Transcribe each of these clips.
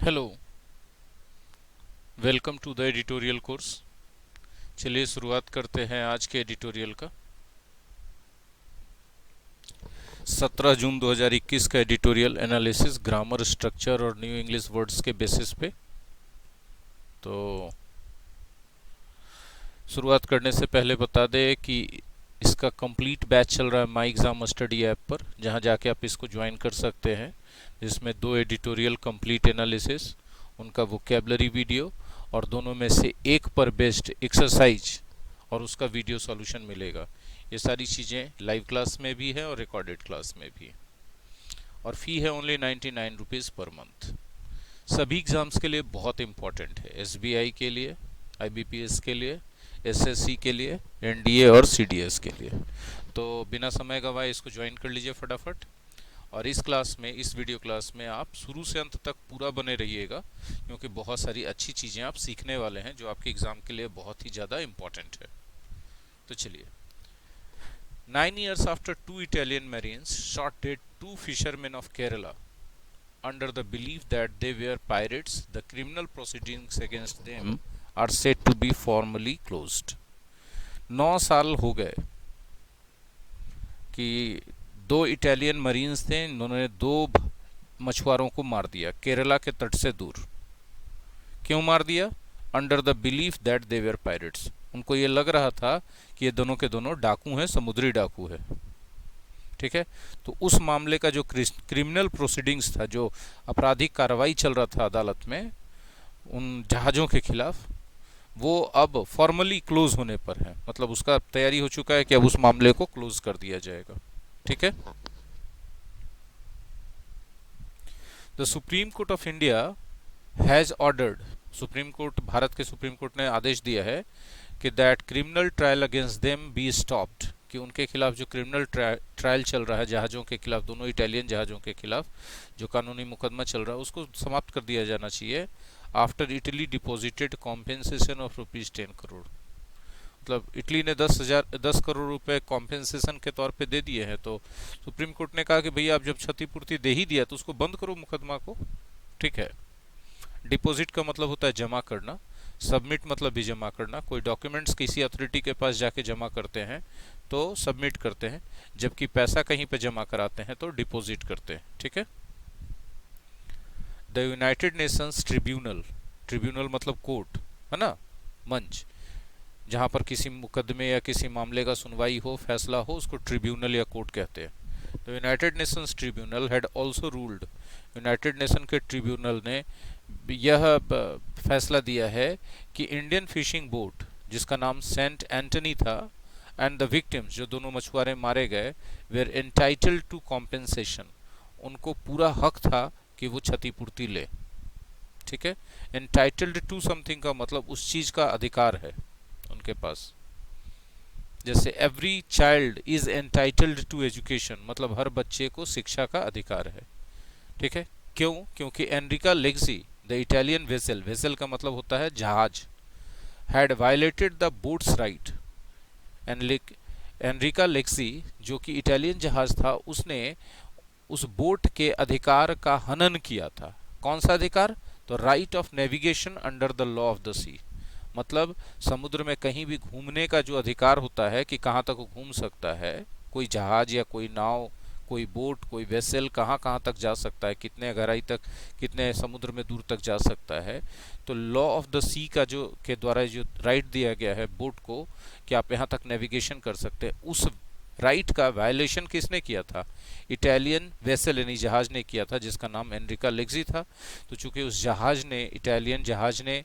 Hello, welcome to the editorial course. चलिए शुरुआत करते हैं आज के एडिटोरियल का। 17 जून 2021 का एडिटोरियल एनालिसिस ग्रामर, स्ट्रक्चर और न्यू इंग्लिश वर्ड्स के बेसिस पे। तो शुरुआत करने से पहले बता दें कि इसका कंप्लीट बैच चल रहा है माई एग्ज़ाम स्टडी ऐप पर, जहां जाके आप इसको ज्वाइन कर सकते हैं, जिसमें 2 एडिटोरियल कंप्लीट एनालिसिस, उनका वोकेबलरी वीडियो और दोनों में से एक पर बेस्ड एक्सरसाइज और उसका वीडियो सॉल्यूशन मिलेगा। ये सारी चीज़ें लाइव क्लास में भी है और रिकॉर्डेड क्लास में भी। और फ़ी है ओनली 99 रुपीज़ पर मंथ। सभी एग्ज़ाम्स के लिए बहुत इंपॉर्टेंट है, एसबीआई के लिए, आईबीपीएस के लिए, एसएससी के लिए, एनडीए और सीडीएस के लिए। तो बिना समय गंवाए इसको ज्वाइन कर लीजिए फटाफट। और इस क्लास में, इस वीडियो क्लास में आप शुरू से अंत तक पूरा बने रहिएगा, क्योंकि बहुत सारी अच्छी चीज़ें आप सीखने वाले हैं जो आपके एग्ज़ाम के लिए बहुत ही ज़्यादा इम्पॉर्टेंट है। तो चलिए। 9 years after two Italian marines shot dead two fishermen of Kerala under the belief that they were pirates, the criminal proceedings against them are said to be formally closed. 9 साल हो गए कि 2 इटालियन मरीन्स थे, इन्होंने 2 मछुआरों को मार दिया केरला के तट से दूर। क्यों मार दिया? Under the belief that they were pirates. उनको ये लग रहा था कि ये दोनों के दोनों डाकू हैं, समुद्री डाकू है। ठीक है। तो उस मामले का जो क्रिमिनल प्रोसीडिंग्स था, जो आपराधिक कार्रवाई चल रहा था अदालत में उन जहाज़ों के खिलाफ, वो अब फॉर्मली क्लोज होने पर है। मतलब उसका तैयारी हो चुका है कि अब उस मामले को क्लोज कर दिया जाएगा। ठीक है। The supreme court of India has ordered, supreme court, Bharat के सुप्रीम कोर्ट ने आदेश दिया है कि that criminal trial against them be stopped, कि उनके खिलाफ जो क्रिमिनल ट्रायल चल रहा है जहाज़ों के खिलाफ, दोनों इटालियन जहाज़ों के खिलाफ जो कानूनी मुकदमा चल रहा है, उसको समाप्त कर दिया जाना चाहिए। After Italy deposited compensation of ₹10 crore. मतलब इटली ने 10 करोड़ रुपए कॉम्पेंसेशन के तौर पे दे दिए हैं। तो सुप्रीम कोर्ट ने कहा कि भैया आप जब क्षतिपूर्ति दे ही दिया तो उसको बंद करो मुकदमा को। ठीक है। डिपॉजिट का मतलब होता है जमा करना, सबमिट मतलब भी जमा करना। कोई डॉक्यूमेंट्स किसी अथॉरिटी के पास जाके जमा करते हैं तो सबमिट करते हैं, जबकि पैसा कहीं पे जमा कराते हैं तो डिपॉजिट करते हैं। ठीक है। The United Nations tribunal, tribunal मतलब कोर्ट है ना, मंच, जहां पर किसी मुकदमे या किसी मामले का सुनवाई हो, फैसला हो, उसको ट्रिब्यूनल या कोर्ट कहते हैं। तो United Nations tribunal had also ruled, United nation के ट्रिब्यूनल ने यह फैसला दिया है कि इंडियन फिशिंग बोट, जिसका नाम सेंट एंटनी था, एंड द विक्टिम्स, जो दोनों मछुआरे मारे गए, वेर एंटाइटल्ड टू कॉम्पेंसेशन, उनको पूरा हक था कि वो क्षतिपूर्ति ले। ठीक है। एंटाइटल्ड टू समथिंग का मतलब उस चीज का अधिकार है उनके पास। जैसे every child is entitled to education, मतलब हर बच्चे को शिक्षा का अधिकार है। ठीक है। क्यों? क्योंकि Enrica Lexie, the Italian vessel, vessel का मतलब होता है जहाज, had violated the boats right. Enrica Lexie, जो कि इटालियन जहाज था, उसने उस बोट के अधिकार का हनन किया था। कौन सा अधिकार? तो right of navigation under the law of the sea, मतलब समुद्र में कहीं भी घूमने का जो अधिकार होता है कि कहाँ तक घूम सकता है कोई जहाज या कोई नाव, कोई बोट, कोई वेसल कहाँ कहाँ तक जा सकता है, कितने गहराई तक, कितने समुद्र में दूर तक जा सकता है। तो लॉ ऑफ द सी का जो के द्वारा जो राइट दिया गया है बोट को कि आप यहाँ तक नेविगेशन कर सकते हैं, उस राइट का वायलेशन किसने किया था? इटालियन वेसल यानी जहाज ने किया था, जिसका नाम एनरिका लेग्जी था। तो चूंकि उस जहाज ने, इटालियन जहाज ने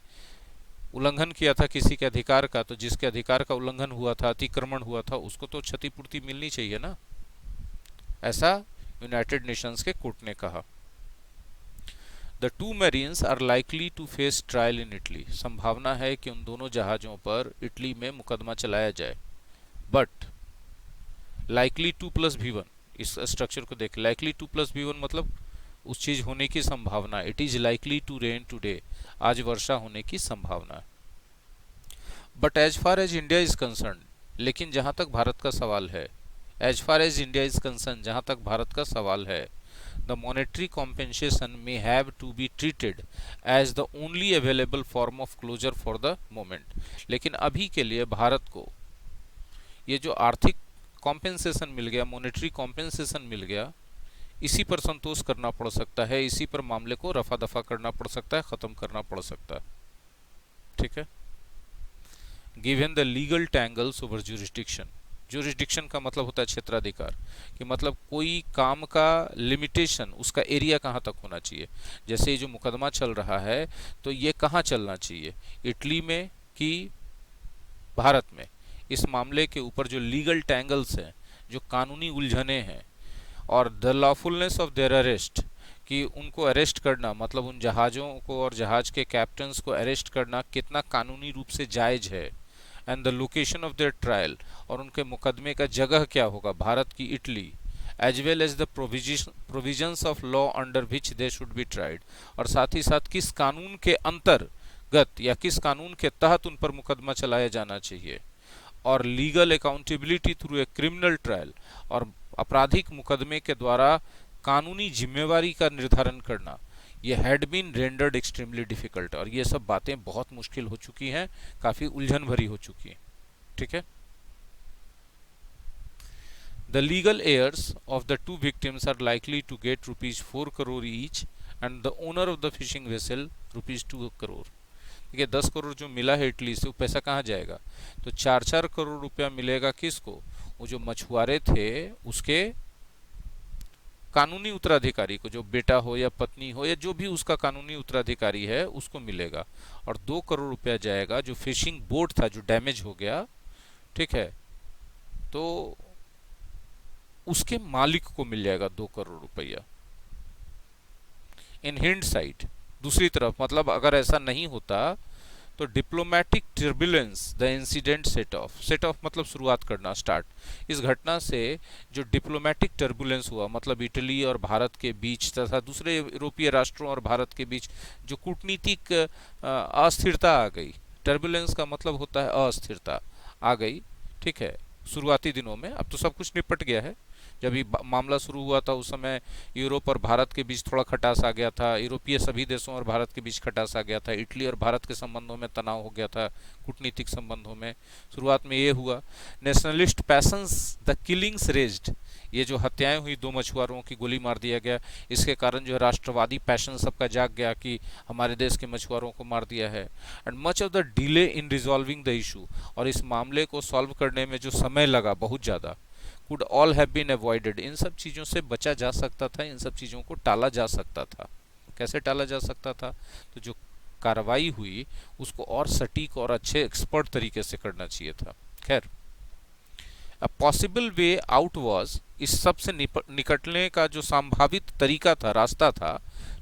उल्लंघन किया था किसी के अधिकार का, तो जिसके अधिकार का उल्लंघन हुआ था, अतिक्रमण हुआ था, उसको तो क्षतिपूर्ति मिलनी चाहिए ना। ऐसा यूनाइटेड नेशंस के कोर्ट ने कहा। The two marines are likely to face trial in Italy, संभावना है कि उन दोनों जहाजों पर इटली में मुकदमा चलाया जाए। बट लाइकली 2+V1, इस स्ट्रक्चर को देख, लाइकली 2+V1 मतलब उस चीज होने की संभावना। It is likely to rain today, आज वर्षा होने की संभावना है। But as far as India is concerned, लेकिन जहां तक भारत का सवाल है, as far as India is concerned, जहां तक भारत का सवाल है, the monetary compensation may have to be treated as the only available form of closure for the moment. लेकिन अभी के लिए भारत को ये जो आर्थिक कॉम्पेंसेशन मिल गया, मॉनेटरी कॉम्पेंसेशन मिल गया, इसी पर संतोष करना पड़ सकता है, इसी पर मामले को रफा दफा करना पड़ सकता है, खत्म करना पड़ सकता है। ठीक है। Given the legal tangles over jurisdiction, jurisdiction का मतलब होता है क्षेत्राधिकार, कि मतलब कोई काम का लिमिटेशन, उसका एरिया कहाँ तक होना चाहिए। जैसे ये जो मुकदमा चल रहा है तो ये कहाँ चलना चाहिए, इटली में कि भारत में। इस मामले के ऊपर जो लीगल टैंगल्स हैं, जो कानूनी उलझने हैं, और द लॉफुलनेस ऑफ देयर अरेस्ट, कि उनको अरेस्ट करना, मतलब उन जहाज़ों को और जहाज़ के कैप्टन्स को अरेस्ट करना कितना कानूनी रूप से जायज़ है, and the location of their trial, और उनके मुकदमे का जगह क्या होगा, भारत की Italy, as well as the provisions of law under which they should be tried, और साथ ही साथ किस कानून के अंतर्गत या किस कानून के तहत उन पर मुकदमा चलाया जाना चाहिए, और legal accountability through a criminal trial, और आपराधिक मुकदमे के द्वारा कानूनी जिम्मेवारी का निर्धारण करना, ये had been rendered extremely difficult, और ये सब बातें बहुत मुश्किल हो चुकी हैं, काफ़ी उलझन भरी हो चुकी हैं। ठीक है। The legal heirs of the two victims are likely to get ₹4 crore each, and the owner of the fishing vessel ₹2 crore. ठीक है, 10 करोड़ जो मिला है इटली से, वो पैसा कहाँ जाएगा, तो 4-4 करोड़ रुपया मिलेगा किसको, वो जो मछुआरे थे उसके कानूनी उत्तराधिकारी को, जो बेटा हो या पत्नी हो या जो भी उसका कानूनी उत्तराधिकारी है उसको मिलेगा, और 2 करोड़ रुपया जाएगा जो फिशिंग बोट था जो डैमेज हो गया, ठीक है, तो उसके मालिक को मिल जाएगा 2 करोड़ रुपया। इन हिंड साइड, दूसरी तरफ, मतलब अगर ऐसा नहीं होता तो diplomatic turbulence the incident set of मतलब शुरुआत करना, स्टार्ट, इस घटना से जो डिप्लोमेटिक टर्बुलेंस हुआ, मतलब इटली और भारत के बीच तथा दूसरे यूरोपीय राष्ट्रों और भारत के बीच जो कूटनीतिक अस्थिरता आ गई, टर्बुलेंस का मतलब होता है अस्थिरता आ गई। ठीक है, शुरुआती दिनों में, अब तो सब कुछ निपट गया है। जब ये मामला शुरू हुआ था उस समय यूरोप और भारत के बीच थोड़ा खटास आ गया था, यूरोपीय सभी देशों और भारत के बीच खटास आ गया था, इटली और भारत के संबंधों में तनाव हो गया था, कूटनीतिक संबंधों में। शुरुआत में ये हुआ, nationalist patience the killings raised, ये जो हत्याएं हुई, 2 मछुआरों की गोली मार दिया गया, इसके कारण जो है राष्ट्रवादी पैशन सबका जाग गया कि हमारे देश के मछुआरों को मार दिया है। And much of the delay in resolving the issue, और इस मामले को सॉल्व करने में जो समय लगा बहुत ज़्यादा, could all have been avoided, इन सब चीज़ों से बचा जा सकता था, इन सब चीज़ों को टाला जा सकता था। कैसे टाला जा सकता था, तो जो कार्रवाई हुई उसको और सटीक और अच्छे एक्सपर्ट तरीके से करना चाहिए था। खैर, a possible way out was, इस सब से निकटने का जो संभावित तरीका था, रास्ता था,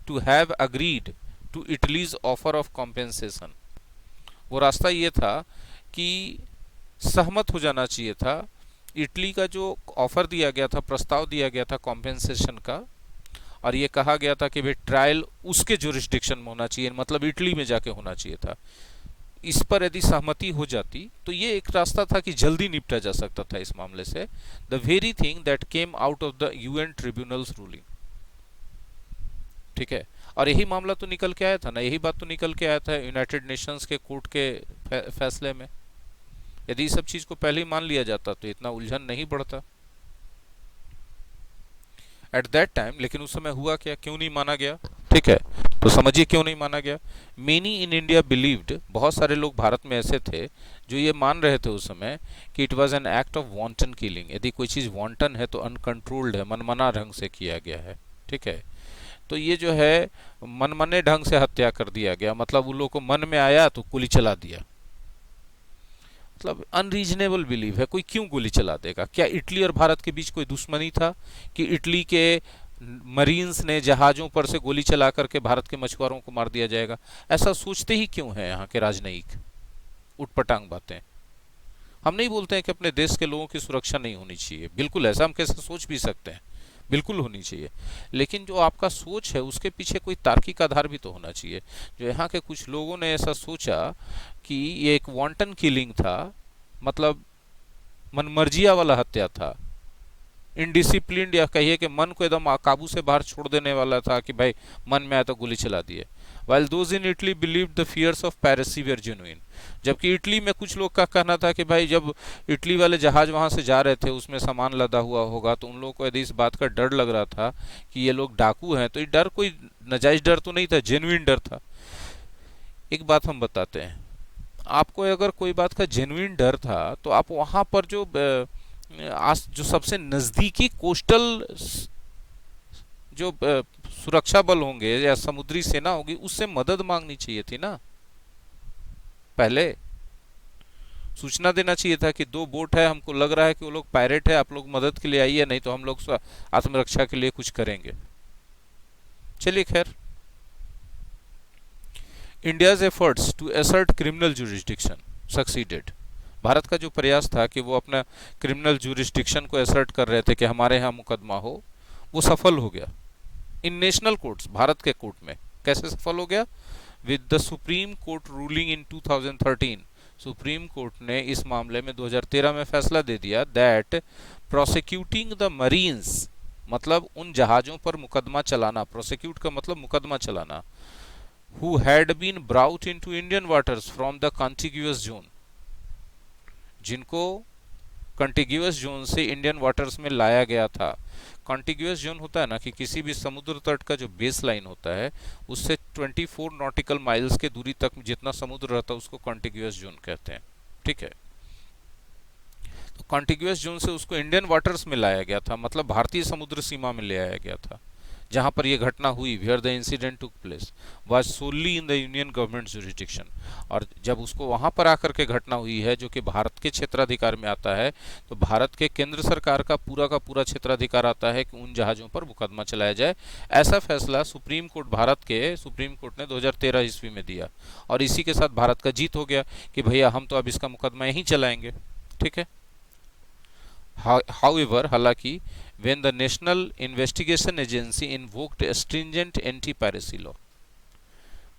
to have agreed to Italy's offer of compensation, वो रास्ता ये था कि सहमत हो जाना चाहिए था इटली का जो ऑफर दिया गया था, प्रस्ताव दिया गया था कॉम्पेंसेशन का, और ये कहा गया था कि भाई ट्रायल उसके ज्यूरिसडिक्शन में होना चाहिए, मतलब इटली में जाके होना चाहिए था। इस पर यदि सहमति हो जाती तो ये एक रास्ता था कि जल्दी निपटा जा सकता था इस मामले से। The very thing that came out of the UN tribunals ruling. ठीक है, और यही मामला तो निकल के आया था ना, यही बात तो निकल के आया था यूनाइटेड नेशंस के कोर्ट के फैसले में। यदि इस सब चीज को पहले ही मान लिया जाता तो इतना उलझन नहीं बढ़ता एट दैट टाइम। लेकिन उस समय हुआ क्या, क्यों नहीं माना गया, ठीक है, तो समझिए क्यों नहीं माना गया। मेनी इन इंडिया बिलीव्ड, बहुत सारे लोग भारत में ऐसे थे जो ये मान रहे थे उस समय कि it was an act of wanton killing. यदि कोई चीज़ वांटन है तो अनकंट्रोल्ड है, मनमाना ढंग से किया गया है। ठीक है, तो ये जो है मनमाने ढंग से हत्या कर दिया गया, मतलब उन लोगों को मन में आया तो गोली चला दिया, मतलब अनरीजनेबल बिलीव है। कोई क्यों गोली चला देगा, क्या इटली और भारत के बीच कोई दुश्मनी था कि इटली के मरीन्स ने जहाज़ों पर से गोली चला करके भारत के मछुआरों को मार दिया जाएगा? ऐसा सोचते ही क्यों है यहाँ के राजनयिक, उटपटांग बातें। हम नहीं बोलते हैं कि अपने देश के लोगों की सुरक्षा नहीं होनी चाहिए, बिल्कुल ऐसा हम कैसे सोच भी सकते हैं, बिल्कुल होनी चाहिए, लेकिन जो आपका सोच है उसके पीछे कोई तार्किक आधार भी तो होना चाहिए। जो यहाँ के कुछ लोगों ने ऐसा सोचा कि ये एक वांटन किलिंग था, मतलब मनमर्जिया वाला हत्या था, इनडिसिप्लिन्ड, या कहिए कि मन को एकदम काबू से बाहर छोड़ देने वाला था कि भाई मन में आया तो गोली चला दिए। While those in Italy believe the fears of piracy were genuine, जबकि इटली में कुछ लोग का कहना था कि भाई जब इटली वाले जहाज वहां से जा रहे थे उसमें सामान लदा हुआ होगा, तो उन लोगों को यदि इस बात का डर लग रहा था कि ये लोग डाकू हैं, तो ये डर कोई नाजायज डर तो नहीं था, जेन्युइन डर था। एक बात हम बताते हैं, आपको अगर कोई बात का जेन्युइन डर था तो आप वहां पर जो सबसे नजदीकी कोस्टल जो सुरक्षा बल होंगे या समुद्री सेना होगी उससे मदद मांगनी चाहिए थी ना। पहले सूचना देना चाहिए था कि 2 बोट है, हमको लग रहा है कि वो लोग पायरेट है, आप लोग मदद के लिए आइए, नहीं तो हम लोग आत्मरक्षा के लिए कुछ करेंगे। चलिए खैर, India's efforts to assert criminal jurisdiction succeeded. भारत का जो प्रयास था कि वो अपना क्रिमिनल जुरिस्डिक्शन को असर्ट कर रहे थे कि हमारे यहाँ मुकदमा हो, वो सफल हो गया इन नेशनल कोर्ट्स, भारत के कोर्ट में। कैसे सफल हो गया? With the supreme court ruling in 2013, supreme court ने इस मामले में 2013 में फैसला दे दिया दैट प्रोसिक्यूटिंग द मरीन्स, मतलब उन जहाजों पर मुकदमा चलाना, प्रोसिक्यूट का मतलब मुकदमा चलाना, who had been brought into Indian waters from the contiguous zone, जिनको कंटिग्यूअस जोन से इंडियन वाटर्स में लाया गया था। कॉन्टिग्यूअस जोन होता है ना कि किसी भी समुद्र तट का जो बेस लाइन होता है उससे 24 नॉटिकल माइल्स के दूरी तक जितना समुद्र रहता है उसको कॉन्टिग्यूअस जोन कहते हैं। ठीक है, तो कॉन्टिग्यूअस जोन से उसको इंडियन वाटर्स में लाया गया था, मतलब भारतीय समुद्र सीमा में ले आया गया था। जहां पर यह घटना हुई, where the incident took place was solely in the union government jurisdiction, और जब उसको वहां पर आकर के घटना हुई है जो कि भारत के क्षेत्राधिकार में आता है, तो भारत के केंद्र सरकार का पूरा क्षेत्राधिकार आता है कि उन जहाजों पर मुकदमा चलाया जाए। ऐसा फैसला सुप्रीम कोर्ट, भारत के सुप्रीम कोर्ट ने 2013 ईस्वी में दिया, और इसी के साथ भारत का जीत हो गया कि भैया हम तो अब इसका मुकदमा यहीं चलाएंगे। ठीक है, however, हालांकि when the National Investigation Agency invoked a stringent anti-piracy law,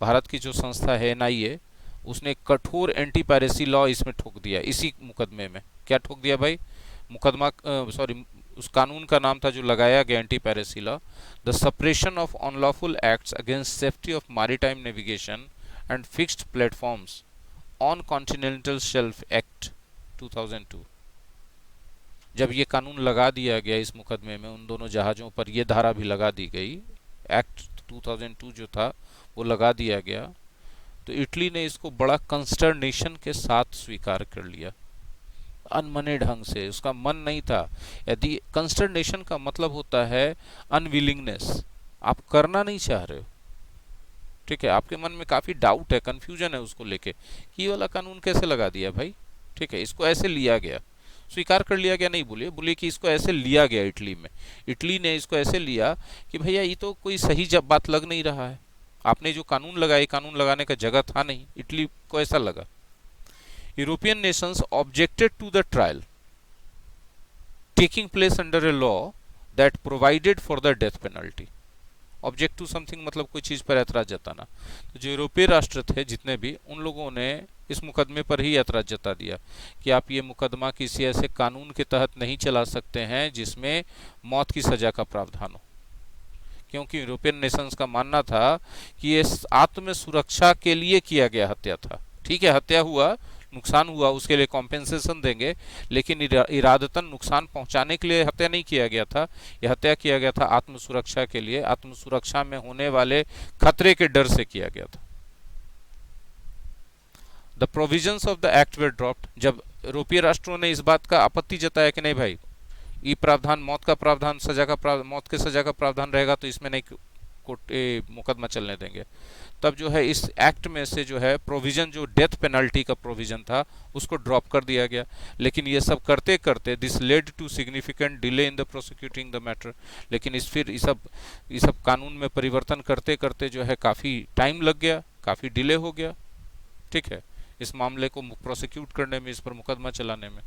Bharat की जो संस्था है NIA, उसने कठोर एंटी पायरेसी लॉ इसमें ठोक दिया। इसी मुकदमे में क्या ठोक दिया भाई? मुकदमा उस कानून का नाम था जो लगाया गया anti piracy law, the suppression of unlawful acts against safety of maritime navigation and fixed platforms on continental shelf act 2002। जब ये कानून लगा दिया गया इस मुकदमे में, उन दोनों जहाज़ों पर ये धारा भी लगा दी गई, एक्ट 2002 जो था वो लगा दिया गया, तो इटली ने इसको बड़ा कंस्टर्नेशन के साथ स्वीकार कर लिया, अनमने ढंग से। उसका मन नहीं था। यदि कंस्टर्नेशन का मतलब होता है अनविलिंगनेस, आप करना नहीं चाह रहे हो। ठीक है, आपके मन में काफ़ी डाउट है, कन्फ्यूजन है उसको लेके कि ये वाला कानून कैसे लगा दिया भाई। ठीक है, इसको ऐसे लिया गया, स्वीकार कर लिया गया नहीं, बोलिए कि इसको ऐसे लिया गया इटली में। इटली ने इसको ऐसे लिया कि भैया ये तो कोई सही बात लग नहीं रहा है, आपने जो कानून लगाया, कानून लगाने का जगह था नहीं, इटली को ऐसा लगा। European nations objected to the trial taking place under a law that provided for the death penalty. Object to something मतलब कोई चीज पर ऐतराज जताना। तो जो यूरोपीय राष्ट्र थे जितने भी, उन लोगों ने इस मुकदमे पर ही ऐतराज जता दिया कि आप ये मुकदमा किसी ऐसे कानून के तहत नहीं चला सकते हैं जिसमें मौत की सजा का प्रावधान हो, क्योंकि यूरोपियन नेशंस का मानना था कि ये आत्म सुरक्षा के लिए किया गया हत्या था। ठीक है, हत्या हुआ, नुकसान हुआ, उसके लिए कॉम्पेंसेशन देंगे, लेकिन इरादतन नुकसान पहुंचाने के लिए हत्या नहीं किया गया था। यह हत्या किया गया था आत्म सुरक्षा के लिए, आत्म सुरक्षा में होने वाले खतरे के डर से किया गया था। The provisions of the act were dropped. जब यूरोपीय राष्ट्रों ने इस बात का आपत्ति जताया कि नहीं भाई, ये प्रावधान, मौत का प्रावधान, सजा का प्रावधान, मौत के सजा का प्रावधान रहेगा तो इसमें नहीं मुकदमा चलने देंगे, तब जो है इस एक्ट में से जो है प्रोविजन, जो डेथ पेनल्टी का प्रोविजन था, उसको ड्रॉप कर दिया गया। लेकिन ये सब करते करते this led to significant delay in the prosecuting the matter. लेकिन फिर ये सब कानून में परिवर्तन करते करते जो है काफ़ी टाइम लग गया, काफ़ी डिले हो गया। ठीक है, इस मामले को प्रोसिक्यूट करने में, इस पर मुकदमा चलाने में।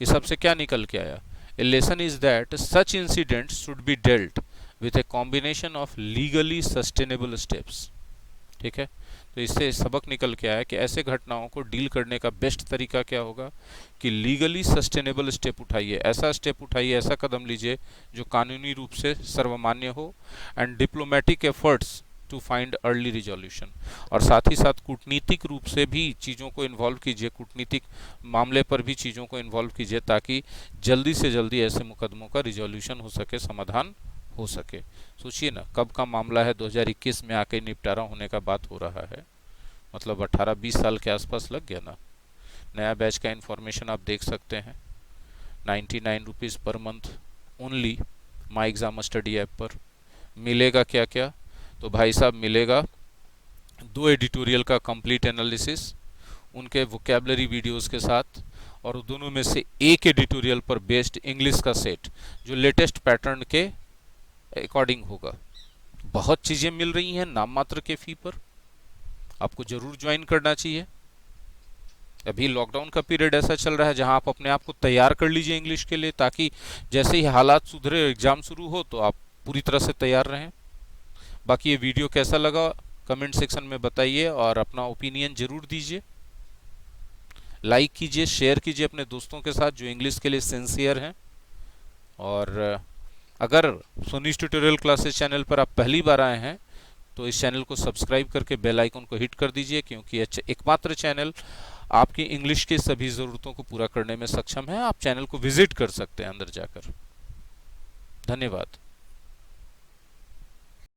ये सबसे क्या निकल के आया? ए lesson is that such incidents should be dealt with a combination of legally sustainable steps। ठीक है। तो इससे सबक निकल के आया कि ऐसे घटनाओं को डील करने का बेस्ट तरीका क्या होगा कि लीगली सस्टेनेबल स्टेप उठाइए, ऐसा स्टेप उठाइए, ऐसा कदम लीजिए जो कानूनी रूप से सर्वमान्य हो, and diplomatic efforts to find early resolution. और साथ ही साथ कूटनीतिक रूप से भी चीज़ों को इन्वॉल्व कीजिए, कूटनीतिक मामले पर भी चीज़ों को इन्वॉल्व कीजिए, ताकि जल्दी से जल्दी ऐसे मुकदमों का रिजोल्यूशन हो सके, समाधान हो सके। सोचिए ना, कब का मामला है, 2021 में आके निपटारा होने का बात हो रहा है, मतलब 18-20 साल के आसपास लग गया ना। नया बैच का इन्फॉर्मेशन आप देख सकते हैं, 99 rupees per month only my exam study app पर। मिलेगा क्या क्या? तो भाई साहब मिलेगा 2 एडिटोरियल का कंप्लीट एनालिसिस उनके वोकेबलरी वीडियोस के साथ, और दोनों में से एक एडिटोरियल पर बेस्ड इंग्लिश का सेट जो लेटेस्ट पैटर्न के अकॉर्डिंग होगा। बहुत चीज़ें मिल रही हैं नाम मात्र के फी पर, आपको जरूर ज्वाइन करना चाहिए। अभी लॉकडाउन का पीरियड ऐसा चल रहा है जहां आप अपने आप को तैयार कर लीजिए इंग्लिश के लिए, ताकि जैसे ही हालात सुधरे, एग्जाम शुरू हो, तो आप पूरी तरह से तैयार रहें। बाकी ये वीडियो कैसा लगा कमेंट सेक्शन में बताइए और अपना ओपिनियन जरूर दीजिए। लाइक कीजिए, शेयर कीजिए अपने दोस्तों के साथ जो इंग्लिश के लिए सिंसियर हैं। और अगर सोनीज ट्यूटोरियल क्लासेस चैनल पर आप पहली बार आए हैं तो इस चैनल को सब्सक्राइब करके बेल आइकन को हिट कर दीजिए, क्योंकि एकमात्र चैनल आपकी इंग्लिश की सभी ज़रूरतों को पूरा करने में सक्षम है। आप चैनल को विजिट कर सकते हैं अंदर जाकर। धन्यवाद।